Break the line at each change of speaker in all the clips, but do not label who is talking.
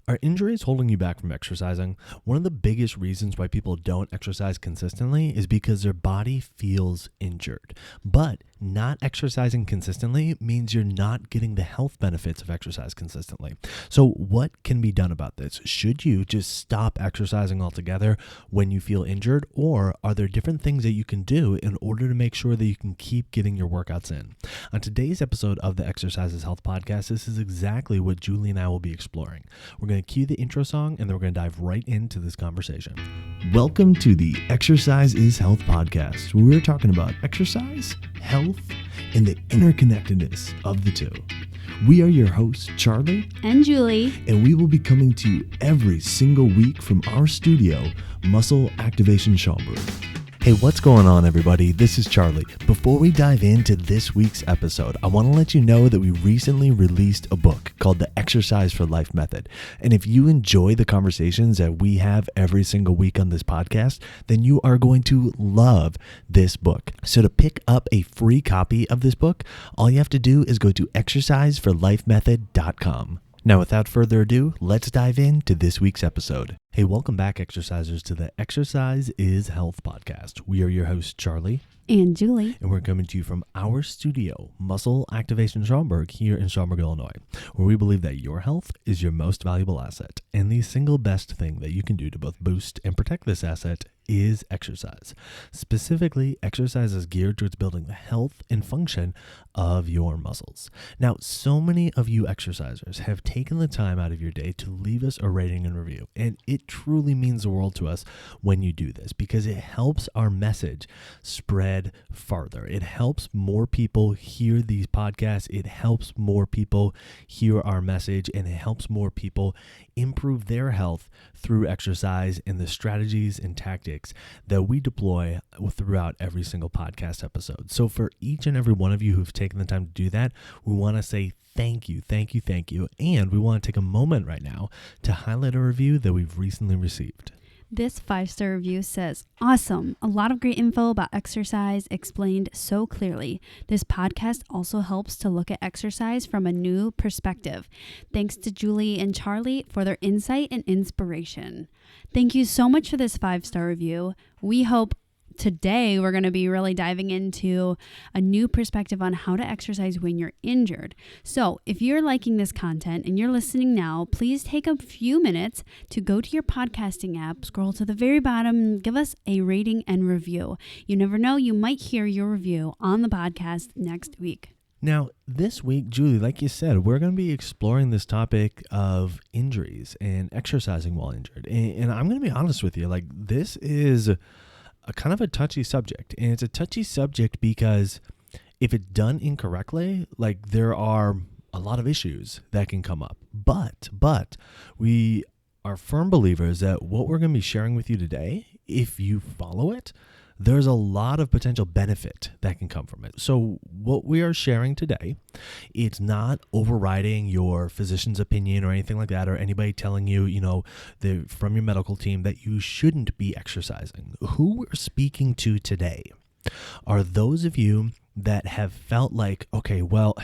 Are injuries holding you back from exercising? One of the biggest reasons why people don't exercise consistently is because their body feels injured. But not exercising consistently means you're not getting the health benefits of exercise consistently. So what can be done about this? Should you just stop exercising altogether when you feel injured? Or are there different things that you can do in order to make sure that you can keep getting your workouts in? On today's episode of the Exercise is Health podcast, this is exactly what Julie and I will be exploring. We're going to cue the intro song and then we're going to dive right into this conversation. Welcome to the Exercise is Health podcast, where we're talking about exercise, health, and the interconnectedness of the two. We are your hosts, Charlie
and Julie,
and we will be coming to you every single week from our studio, Muscle Activation Schaumburg. Hey, what's going on, everybody? This is Charlie. Before we dive into this week's episode, I want to let you know that we recently released a book called The Exercise for Life Method. And if you enjoy the conversations that we have every single week on this podcast, then you are going to love this book. So to pick up a free copy of this book, all you have to do is go to exerciseforlifemethod.com. Now, without further ado, let's dive into this week's episode. Hey, welcome back, exercisers, to the Exercise is Health podcast. We are your hosts, Charlie
and Julie,
and we're coming to you from our studio, Muscle Activation Schaumburg, here in Schaumburg, Illinois, where we believe that your health is your most valuable asset, and the single best thing that you can do to both boost and protect this asset is exercise. Specifically, exercise is geared towards building the health and function of your muscles. Now, so many of you exercisers have taken the time out of your day to leave us a rating and review, and it truly means the world to us when you do this, because it helps our message spread farther. It helps more people hear these podcasts. It helps more people hear our message, and it helps more people improve their health through exercise and the strategies and tactics that we deploy throughout every single podcast episode. So for each and every one of you who've taken the time to do that, we want to say thank you. And we want to take a moment right now to highlight a review that we've recently received.
This 5-star review says, "Awesome. A lot of great info about exercise explained so clearly. This podcast also helps to look at exercise from a new perspective. Thanks to Julie and Charlie for their insight and inspiration." Thank you so much for this 5-star review. We hope today we're going to be really diving into a new perspective on how to exercise when you're injured. So if you're liking this content and you're listening now, please take a few minutes to go to your podcasting app, scroll to the very bottom, and give us a rating and review. You never know, you might hear your review on the podcast next week.
Now, this week, Julie, like you said, we're going to be exploring this topic of injuries and exercising while injured. And I'm going to be honest with you, like, this is a kind of a touchy subject. And it's a touchy subject because if it's done incorrectly, like, there are a lot of issues that can come up. But we are firm believers that what we're going to be sharing with you today, if you follow it, there's a lot of potential benefit that can come from it. So what we are sharing today, it's not overriding your physician's opinion or anything like that, or anybody telling you, from your medical team that you shouldn't be exercising. Who we're speaking to today are those of you that have felt like, okay, well,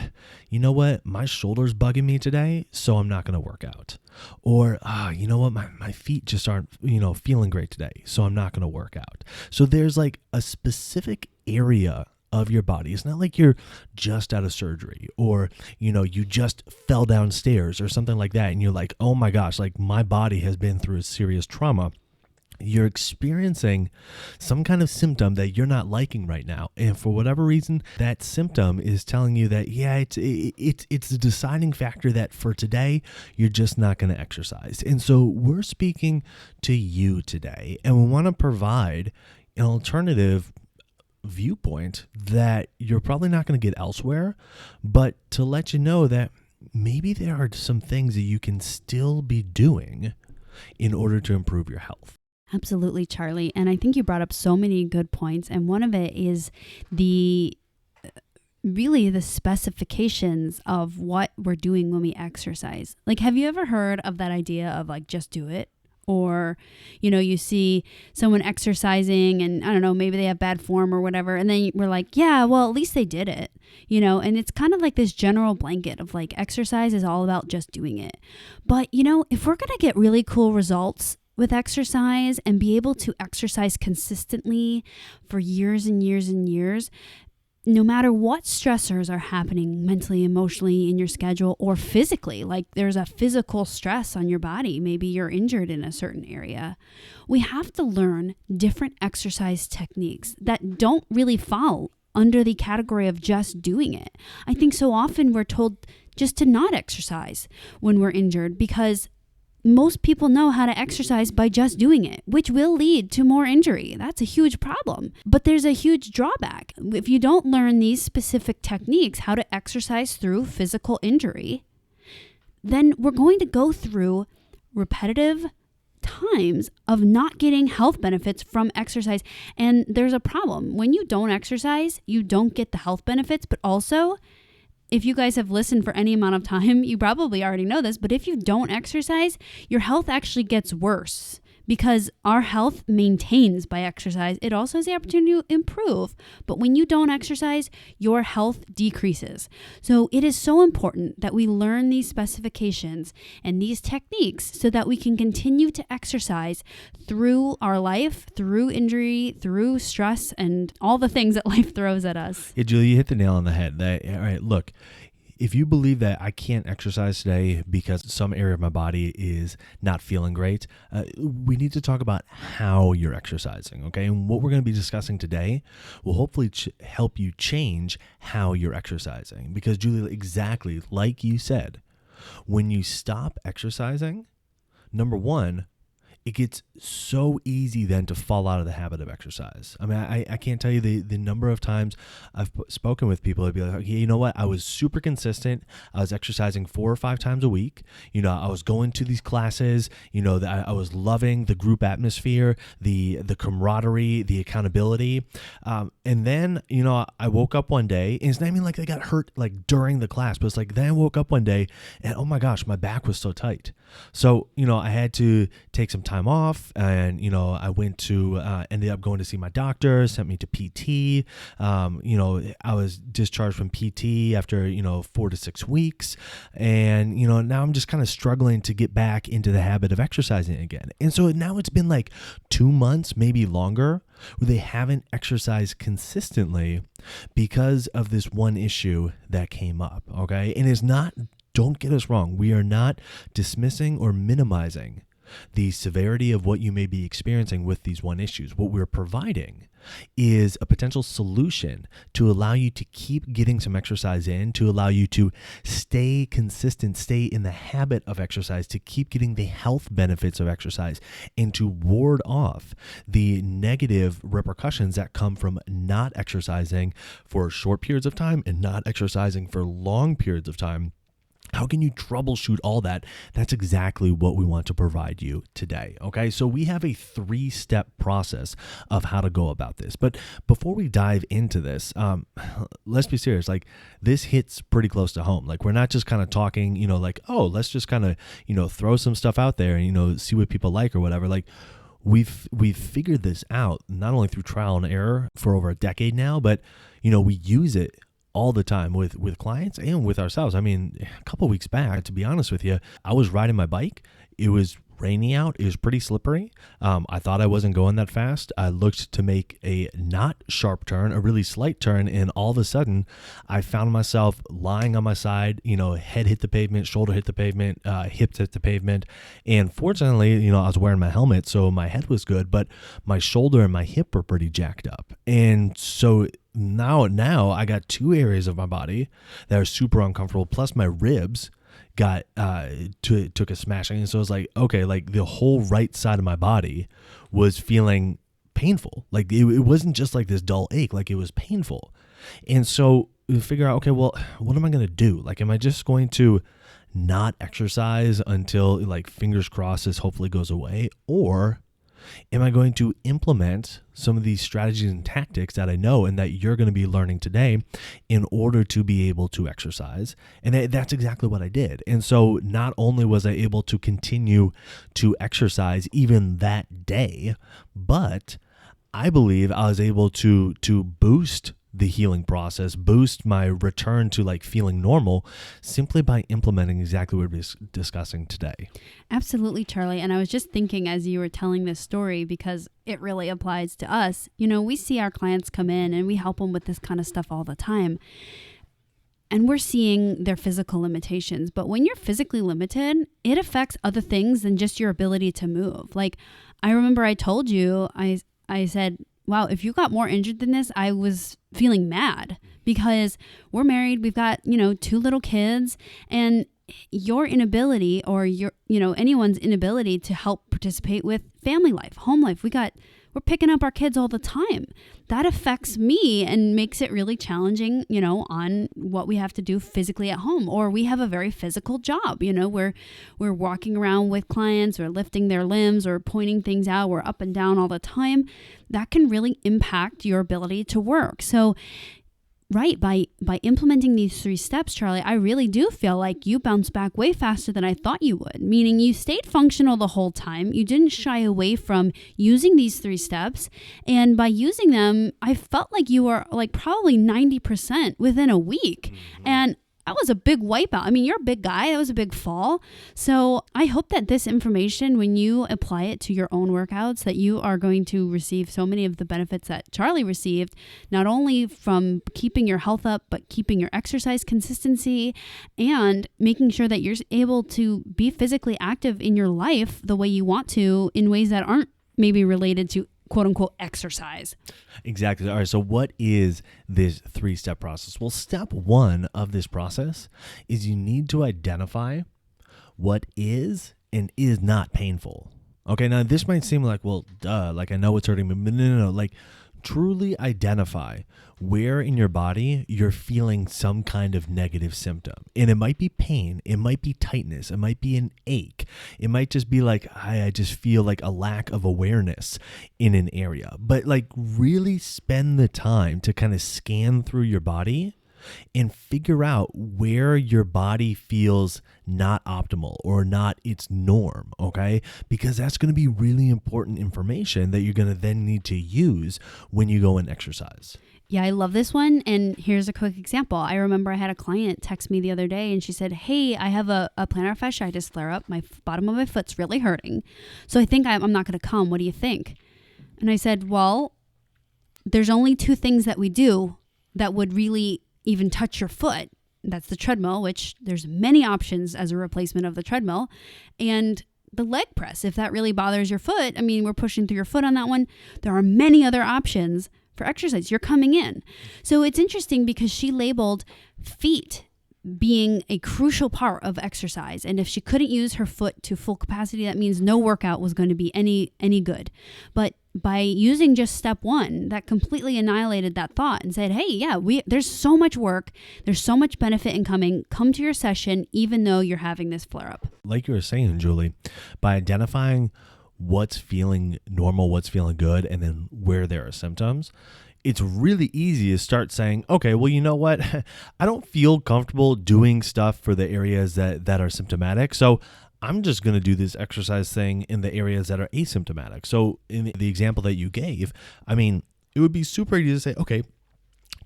you know what? My shoulder's bugging me today, so I'm not going to work out. Or, you know what? My feet just aren't, feeling great today, so I'm not going to work out. So there's like a specific area of your body. It's not like you're just out of surgery or, you just fell downstairs or something like that. And you're like, oh my gosh, like my body has been through a serious trauma. You're experiencing some kind of symptom that you're not liking right now. And for whatever reason, that symptom is telling you that, it's the deciding factor that for today, you're just not going to exercise. And so we're speaking to you today, and we want to provide an alternative viewpoint that you're probably not going to get elsewhere, but to let you know that maybe there are some things that you can still be doing in order to improve your health.
Absolutely, Charlie. And I think you brought up so many good points. And one of it is the specifications of what we're doing when we exercise. Like, have you ever heard of that idea of like, just do it? Or, you see someone exercising and I don't know, maybe they have bad form or whatever. And then we're like, yeah, well, at least they did it, and it's kind of like this general blanket of like exercise is all about just doing it. But, if we're going to get really cool results with exercise and be able to exercise consistently for years and years and years, no matter what stressors are happening mentally, emotionally in your schedule or physically, like there's a physical stress on your body, maybe you're injured in a certain area, we have to learn different exercise techniques that don't really fall under the category of just doing it. I think so often we're told just to not exercise when we're injured because most people know how to exercise by just doing it, which will lead to more injury. That's a huge problem. But there's a huge drawback. If you don't learn these specific techniques, how to exercise through physical injury, then we're going to go through repetitive times of not getting health benefits from exercise. And there's a problem. When you don't exercise, you don't get the health benefits, but also if you guys have listened for any amount of time, you probably already know this, but if you don't exercise, your health actually gets worse because our health maintains by exercise. It also has the opportunity to improve, but when you don't exercise, your health decreases. So it is so important that we learn these specifications and these techniques so that we can continue to exercise through our life, through injury, through stress, and all the things that life throws at us.
Yeah, Julie, you hit the nail on the head. All right, look, if you believe that I can't exercise today because some area of my body is not feeling great, we need to talk about how you're exercising, okay? And what we're going to be discussing today will hopefully help you change how you're exercising. Because, Julie, exactly like you said, when you stop exercising, number one, it gets so easy then to fall out of the habit of exercise. I mean, I can't tell you the number of times I've spoken with people who'd be like, okay, you know what? I was super consistent. I was exercising 4 or 5 times a week. I was going to these classes, I was loving the group atmosphere, the camaraderie, the accountability. And then, I woke up one day and it's not even like they got hurt like during the class, but it's like, then I woke up one day and oh my gosh, my back was so tight. So, I had to take some time off and, I went to, ended up going to see my doctor, sent me to PT. I was discharged from PT after, 4 to 6 weeks. And, now I'm just kind of struggling to get back into the habit of exercising again. And so now it's been like 2 months, maybe longer, where they haven't exercised consistently because of this one issue that came up. Okay. And it's not, don't get us wrong, we are not dismissing or minimizing the severity of what you may be experiencing with these one issues. What we're providing is a potential solution to allow you to keep getting some exercise in, to allow you to stay consistent, stay in the habit of exercise, to keep getting the health benefits of exercise, and to ward off the negative repercussions that come from not exercising for short periods of time and not exercising for long periods of time. How can you troubleshoot all that? That's exactly what we want to provide you today. Okay, so we have a 3-step process of how to go about this. But before we dive into this, let's be serious. Like, this hits pretty close to home. Like, we're not just kind of talking, like, oh, let's just kind of, throw some stuff out there and, see what people like or whatever. Like, we've figured this out not only through trial and error for over a decade now, but, we use it all the time with clients and with ourselves. I mean, a couple of weeks back, to be honest with you, I was riding my bike. It was rainy out. It was pretty slippery. I thought I wasn't going that fast. I looked to make a not sharp turn, a really slight turn, and all of a sudden, I found myself lying on my side, head hit the pavement, shoulder hit the pavement, hips hit the pavement. And fortunately, I was wearing my helmet, so my head was good, but my shoulder and my hip were pretty jacked up. And so now I got 2 areas of my body that are super uncomfortable, plus my ribs got took a smashing. And so it was like, okay, like the whole right side of my body was feeling painful. Like it wasn't just like this dull ache, like it was painful. And so we figure out, okay, well, what am I going to do? Like, am I just going to not exercise until, like, fingers crossed, this hopefully goes away? Or am I going to implement some of these strategies and tactics that I know and that you're going to be learning today in order to be able to exercise? And that's exactly what I did. And so not only was I able to continue to exercise even that day, but I believe I was able to boost the healing process, boost my return to like feeling normal simply by implementing exactly what we're discussing today.
Absolutely, Charlie. And I was just thinking as you were telling this story, because it really applies to us. You know, we see our clients come in and we help them with this kind of stuff all the time. And we're seeing their physical limitations. But when you're physically limited, it affects other things than just your ability to move. Like, I remember I told you, I said, wow, if you got more injured than this, I was feeling mad because we're married. We've got, 2 little kids, and your inability or anyone's inability to help participate with family life, home life. We're picking up our kids all the time. That affects me and makes it really challenging, on what we have to do physically at home. Or we have a very physical job, we're walking around with clients or lifting their limbs or pointing things out. We're up and down all the time. That can really impact your ability to work. So right, by implementing these 3 steps, Charlie, I really do feel like you bounced back way faster than I thought you would, meaning you stayed functional the whole time. You didn't shy away from using these 3 steps. And by using them, I felt like you were like probably 90% within a week. Mm-hmm. And that was a big wipeout. I mean, you're a big guy. That was a big fall. So I hope that this information, when you apply it to your own workouts, that you are going to receive so many of the benefits that Charlie received, not only from keeping your health up, but keeping your exercise consistency and making sure that you're able to be physically active in your life the way you want to in ways that aren't maybe related to quote unquote exercise.
Exactly. All right. So what is this 3-step process? Well, step 1 of this process is you need to identify what is and is not painful. Okay. Now this might seem like, well, duh, like I know it's hurting me, but no. Like truly identify where in your body you're feeling some kind of negative symptom. And it might be pain, it might be tightness, it might be an ache. It might just be like, I just feel like a lack of awareness in an area. But like really spend the time to kind of scan through your body and figure out where your body feels not optimal or not its norm, okay? Because that's going to be really important information that you're going to then need to use when you go and exercise.
Yeah, I love this one. And here's a quick example. I remember I had a client text me the other day and she said, hey, I have a plantar fasciitis flare up. My bottom of my foot's really hurting. So I think I'm not going to come. What do you think? And I said, well, there's only 2 things that we do that would really even touch your foot. That's the treadmill, which there's many options as a replacement of the treadmill, and the leg press. If that really bothers your foot, I mean, we're pushing through your foot on that one. There are many other options for exercise. You're coming in. So it's interesting because she labeled feet being a crucial part of exercise. And if she couldn't use her foot to full capacity, that means no workout was going to be any good. But by using just step 1, that completely annihilated that thought and said, hey, yeah, there's so much work. There's so much benefit in coming. Come to your session, even though you're having this flare up.
Like you were saying, Julie, by identifying what's feeling normal, what's feeling good, and then where there are symptoms, it's really easy to start saying, okay, well, you know what? I don't feel comfortable doing stuff for the areas that are symptomatic. So I'm just going to do this exercise thing in the areas that are asymptomatic. So in the example that you gave, I mean, it would be super easy to say, okay,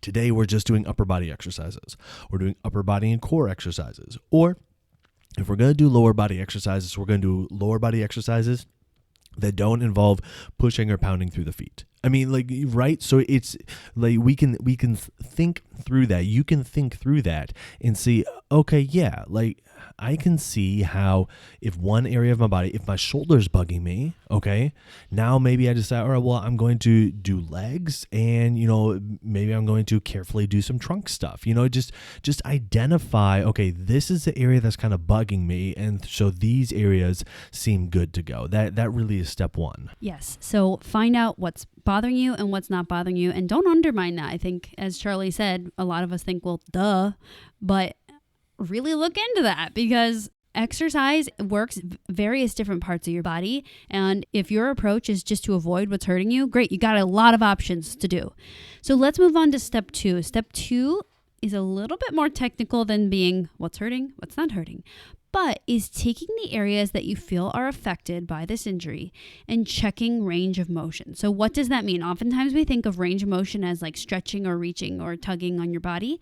today we're just doing upper body exercises. We're doing upper body and core exercises. Or if we're going to do lower body exercises, we're going to do lower body exercises that don't involve pushing or pounding through the feet. I mean, like, right? So it's like we can think through that. You can think through that and see, okay, yeah, like I can see how if one area of my body, if my shoulder's bugging me, okay, now maybe I decide, all right, well, I'm going to do legs and, maybe I'm going to carefully do some trunk stuff, just identify, okay, this is the area that's kind of bugging me. And so these areas seem good to go. That really is step 1.
Yes. So find out what's bothering you and what's not bothering you. And don't undermine that. I think, as Charlie said, a lot of us think, well, duh, but really look into that because exercise works various different parts of your body. And if your approach is just to avoid what's hurting you, great, you got a lot of options to do. So let's move on to step 2. Step 2 is a little bit more technical than being what's hurting, what's not hurting, but is taking the areas that you feel are affected by this injury and checking range of motion. So what does that mean? Oftentimes we think of range of motion as like stretching or reaching or tugging on your body.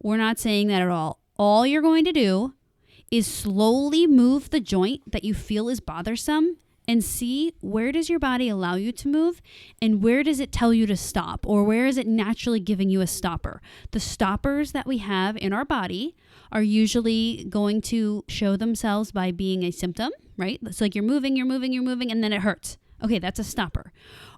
We're not saying that at all. All you're going to do is slowly move the joint that you feel is bothersome and see where does your body allow you to move and where does it tell you to stop, or where is it naturally giving you a stopper. The stoppers that we have in our body are usually going to show themselves by being a symptom, right? It's like you're moving, and then it hurts. Okay, that's a stopper.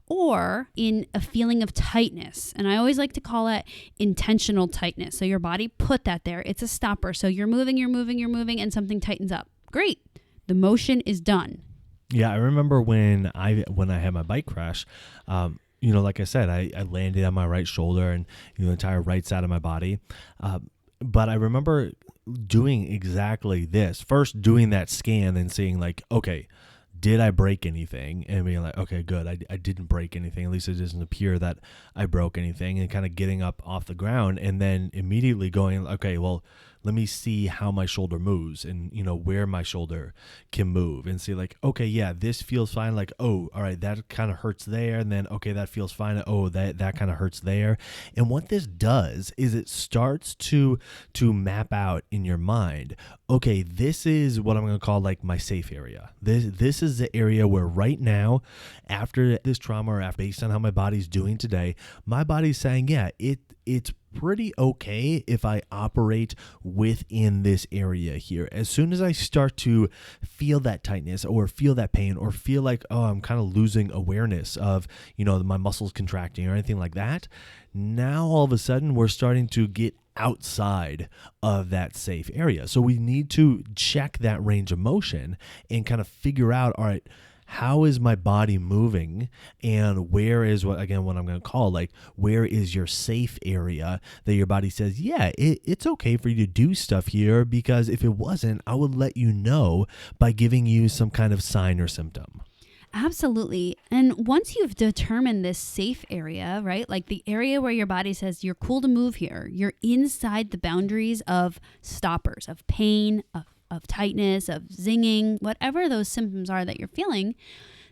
Or in a feeling of tightness. And I always like to call it intentional tightness. So your body put that there. It's a stopper. So you're moving, and something tightens up. Great. The motion is done.
Yeah, I remember when I had my bike crash, like I said, I landed on my right shoulder and, the entire right side of my body. But I remember doing exactly this. First doing that scan and seeing like, okay, did I break anything? And being like, okay, good. I didn't break anything. At least it doesn't appear that I broke anything, and kind of getting up off the ground and then immediately going, okay, well, let me see how my shoulder moves and, where my shoulder can move and see like, okay, yeah, this feels fine. Like, oh, all right, that kind of hurts there. And then, okay, that feels fine. Oh, that kind of hurts there. And what this does is it starts to map out in your mind, okay, this is what I'm going to call like my safe area. This is the area where right now, after this trauma or based on how my body's doing today, my body's saying, yeah, it's pretty okay if I operate within this area here. As soon as I start to feel that tightness or feel that pain or feel like, oh, I'm kind of losing awareness of, my muscles contracting or anything like that, now all of a sudden we're starting to get outside of that safe area. So we need to check that range of motion and kind of figure out, all right, how is my body moving, and where is what I'm going to call like, where is your safe area that your body says, yeah, it's okay for you to do stuff here, because if it wasn't, I would let you know by giving you some kind of sign or symptom.
Absolutely. And once you've determined this safe area, right, like the area where your body says you're cool to move here, you're inside the boundaries of stoppers, of pain, of tightness, of zinging, whatever those symptoms are that you're feeling,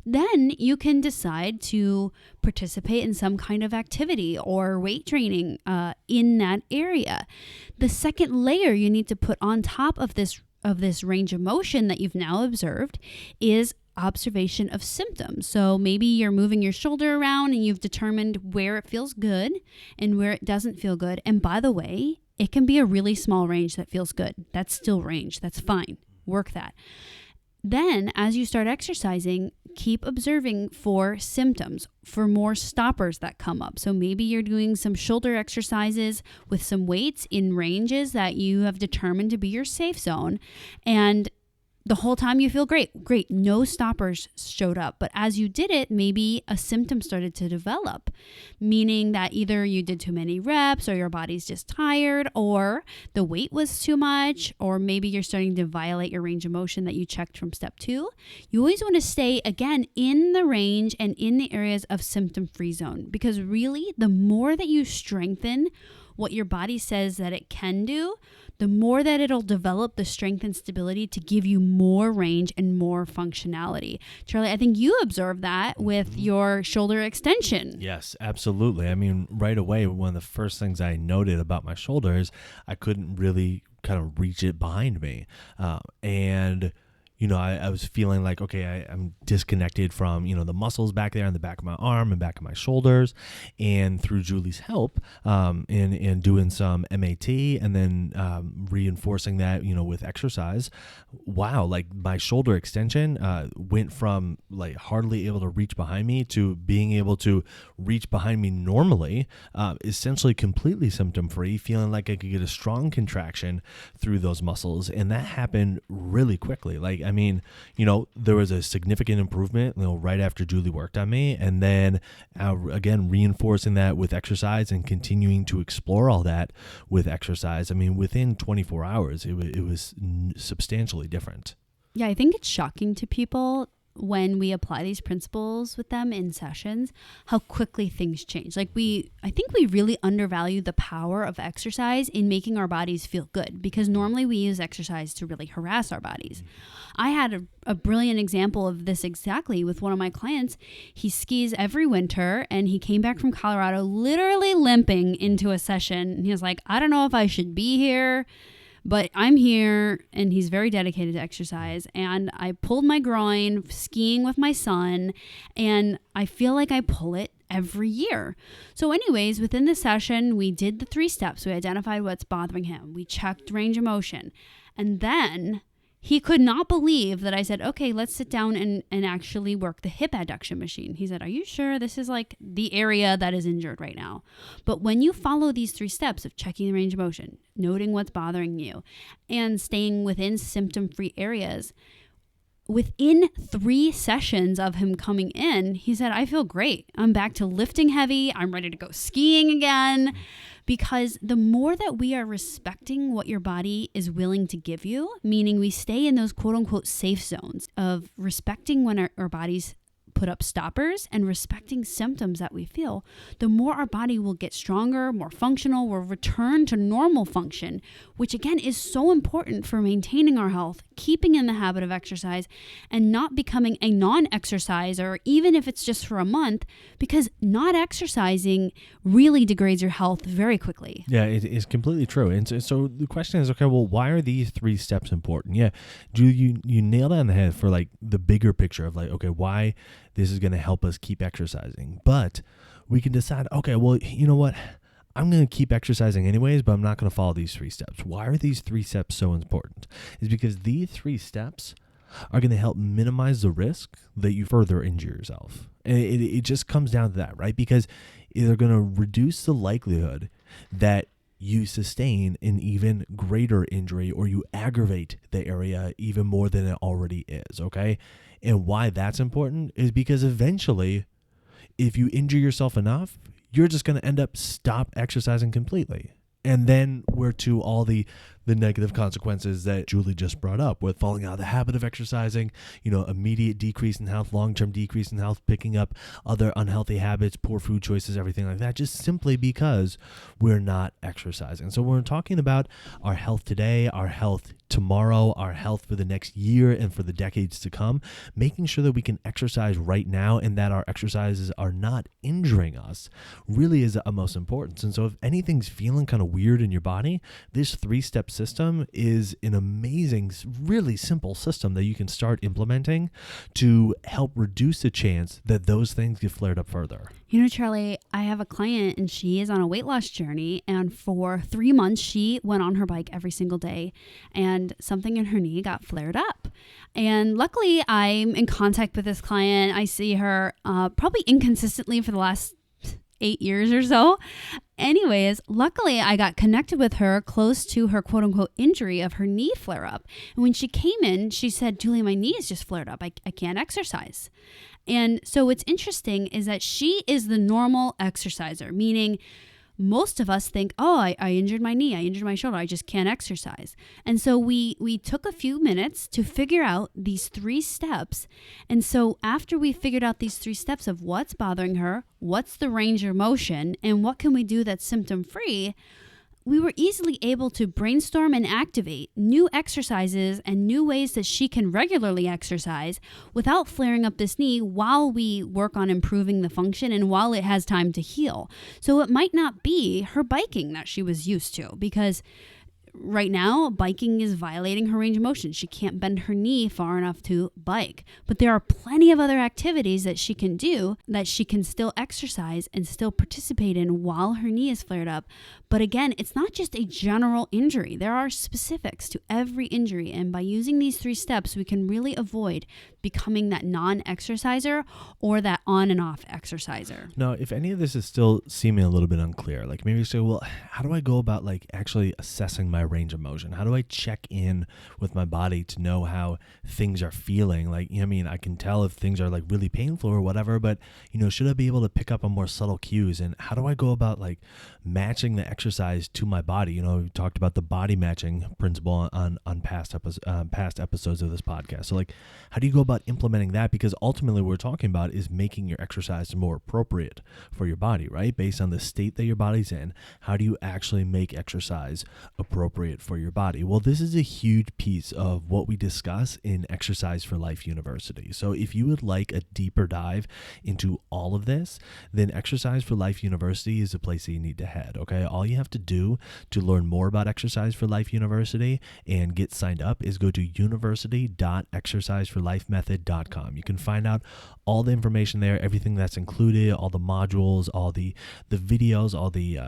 then you can decide to participate in some kind of activity or weight training in that area. The second layer you need to put on top of this range of motion that you've now observed is observation of symptoms. So maybe you're moving your shoulder around and you've determined where it feels good and where it doesn't feel good. And by the way, it can be a really small range that feels good. That's still range. That's fine. Work that. Then, as you start exercising, keep observing for symptoms, for more stoppers that come up. So maybe you're doing some shoulder exercises with some weights in ranges that you have determined to be your safe zone, and the whole time you feel great, no stoppers showed up. But as you did it, maybe a symptom started to develop, meaning that either you did too many reps, or your body's just tired, or the weight was too much, or maybe you're starting to violate your range of motion that you checked from step 2. You always want to stay, again, in the range and in the areas of symptom-free zone, because really the more that you strengthen what your body says that it can do, the more that it'll develop the strength and stability to give you more range and more functionality. Charlie, I think you observed that with your shoulder extension.
Yes, absolutely. I mean, right away, one of the first things I noted about my shoulder is I couldn't really kind of reach it behind me. And I was feeling like, okay, I'm disconnected from, the muscles back there in the back of my arm and back of my shoulders. And through Julie's help, and doing some MAT and then reinforcing that, with exercise, wow, like my shoulder extension went from like hardly able to reach behind me to being able to reach behind me normally, essentially completely symptom-free, feeling like I could get a strong contraction through those muscles. And that happened really quickly. Like I mean, there was a significant improvement, right after Julie worked on me. And then again, reinforcing that with exercise and continuing to explore all that with exercise. I mean, within 24 hours, it was substantially different.
Yeah, I think it's shocking to people when we apply these principles with them in sessions, how quickly things change. Like I think we really undervalue the power of exercise in making our bodies feel good, because normally we use exercise to really harass our bodies. I had a brilliant example of this exactly with one of my clients. He skis every winter, and he came back from Colorado literally limping into a session. And he was like, I don't know if I should be here, but I'm here. And he's very dedicated to exercise. And I pulled my groin skiing with my son, and I feel like I pull it every year. So anyways, within the session, we did the 3 steps. We identified what's bothering him. We checked range of motion. And then he could not believe that I said, okay, let's sit down and actually work the hip adduction machine. He said, are you sure this is like the area that is injured right now? But when you follow these 3 steps of checking the range of motion, noting what's bothering you, and staying within symptom-free areas, within 3 sessions of him coming in, he said, I feel great. I'm back to lifting heavy. I'm ready to go skiing again. Because the more that we are respecting what your body is willing to give you, meaning we stay in those quote unquote safe zones of respecting when our bodies put up stoppers and respecting symptoms that we feel, the more our body will get stronger, more functional, will return to normal function, which again is so important for maintaining our health, keeping in the habit of exercise, and not becoming a non-exerciser, even if it's just for a month, because not exercising really degrades your health very quickly.
Yeah, it is completely true. And so the question is, okay, well, why are these 3 steps important? Yeah, Julie, you nailed it on the head for like the bigger picture of like, okay, why this is going to help us keep exercising. But we can decide, okay, well, you know what? I'm going to keep exercising anyways, but I'm not going to follow these 3 steps. Why are these 3 steps so important? Is because these 3 steps are going to help minimize the risk that you further injure yourself. And it just comes down to that, right? Because they're going to reduce the likelihood that you sustain an even greater injury or you aggravate the area even more than it already is, okay? And why that's important is because eventually, if you injure yourself enough, you're just going to end up stop exercising completely. And then we're to all the negative consequences that Julie just brought up with falling out of the habit of exercising, immediate decrease in health, long-term decrease in health, picking up other unhealthy habits, poor food choices, everything like that, just simply because we're not exercising. So we're talking about our health today, our health tomorrow, our health for the next year and for the decades to come, making sure that we can exercise right now and that our exercises are not injuring us really is of most importance. And so if anything's feeling kind of weird in your body, this 3-step system is an amazing, really simple system that you can start implementing to help reduce the chance that those things get flared up further.
Charlie, I have a client and she is on a weight loss journey, and for 3 months she went on her bike every single day and something in her knee got flared up. And luckily I'm in contact with this client. I see her probably inconsistently for the last 8 years or so. Anyways, luckily I got connected with her close to her quote unquote injury of her knee flare up. And when she came in, she said, Julie, my knee is just flared up. I can't exercise. And so what's interesting is that she is the normal exerciser, meaning most of us think, oh, I injured my knee, I injured my shoulder, I just can't exercise. And so we took a few minutes to figure out these 3 steps. And so after we figured out these 3 steps of what's bothering her, what's the range of motion, and what can we do that's symptom-free, we were easily able to brainstorm and activate new exercises and new ways that she can regularly exercise without flaring up this knee while we work on improving the function and while it has time to heal. So it might not be her biking that she was used to, because right now, biking is violating her range of motion. She can't bend her knee far enough to bike. But there are plenty of other activities that she can do that she can still exercise and still participate in while her knee is flared up. But again, it's not just a general injury. There are specifics to every injury. And by using these 3 steps, we can really avoid becoming that non-exerciser or that on and off exerciser.
Now, if any of this is still seeming a little bit unclear, like maybe you say, well, how do I go about like actually assessing my range of motion? How do I check in with my body to know how things are feeling? Like, I mean, I can tell if things are like really painful or whatever, but should I be able to pick up on more subtle cues? And how do I go about like matching the exercise to my body? We talked about the body matching principle on past episodes of this podcast. So like, how do you go about implementing that? Because ultimately what we're talking about is making your exercise more appropriate for your body, right? Based on the state that your body's in, how do you actually make exercise appropriate for your body? Well, this is a huge piece of what we discuss in Exercise for Life University. So if you would like a deeper dive into all of this, then Exercise for Life University is a place that you need to head, okay? All you have to do to learn more about Exercise for Life University and get signed up is go to university.exerciseforlifemethod.com. You can find out all the information there, everything that's included, all the modules, all the videos, all the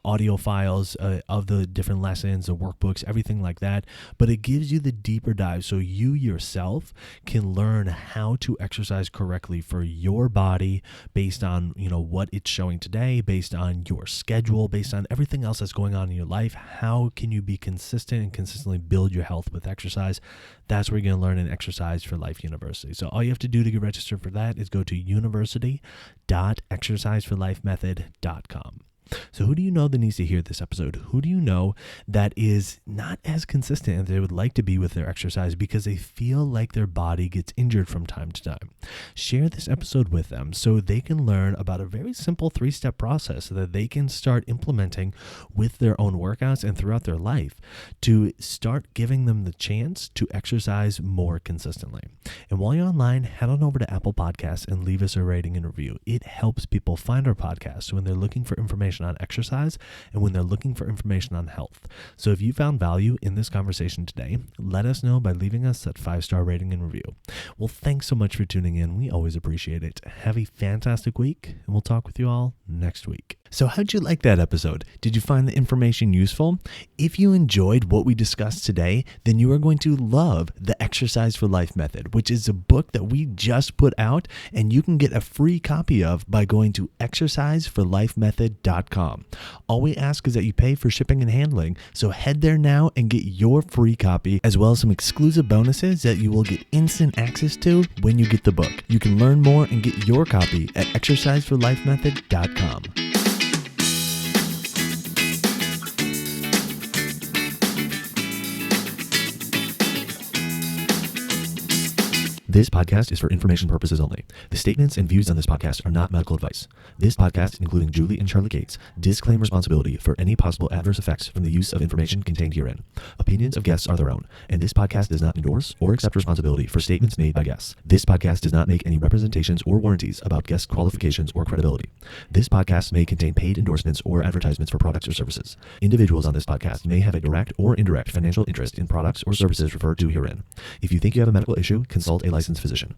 audio files of the different lessons, the workbooks, everything like that. But it gives you the deeper dive so you yourself can learn how to exercise correctly for your body based on, what it's showing today, based on your schedule, based on everything else that's going on in your life. How can you be consistent and consistently build your health with exercise? That's where you're going to learn in Exercise for Life University. So all you have to do to get registered for that is go to university.exerciseforlifemethod.com. So who do you know that needs to hear this episode? Who do you know that is not as consistent as they would like to be with their exercise because they feel like their body gets injured from time to time? Share this episode with them so they can learn about a very simple 3-step process that they can start implementing with their own workouts and throughout their life to start giving them the chance to exercise more consistently. And while you're online, head on over to Apple Podcasts and leave us a rating and review. It helps people find our podcast when they're looking for information on exercise and when they're looking for information on health. So if you found value in this conversation today, let us know by leaving us that 5-star rating and review. Well, thanks so much for tuning in. We always appreciate it. Have a fantastic week, and we'll talk with you all next week. So how'd you like that episode? Did you find the information useful? If you enjoyed what we discussed today, then you are going to love the Exercise for Life Method, which is a book that we just put out and you can get a free copy of by going to exerciseforlifemethod.com. All we ask is that you pay for shipping and handling, so head there now and get your free copy, as well as some exclusive bonuses that you will get instant access to when you get the book. You can learn more and get your copy at exerciseforlifemethod.com. This podcast is for information purposes only. The statements and views on this podcast are not medical advice. This podcast, including Julie and Charlie Gates, disclaim responsibility for any possible adverse effects from the use of information contained herein. Opinions of guests are their own, and this podcast does not endorse or accept responsibility for statements made by guests. This podcast does not make any representations or warranties about guest qualifications or credibility. This podcast may contain paid endorsements or advertisements for products or services. Individuals on this podcast may have a direct or indirect financial interest in products or services referred to herein. If you think you have a medical issue, consult a licensed physician.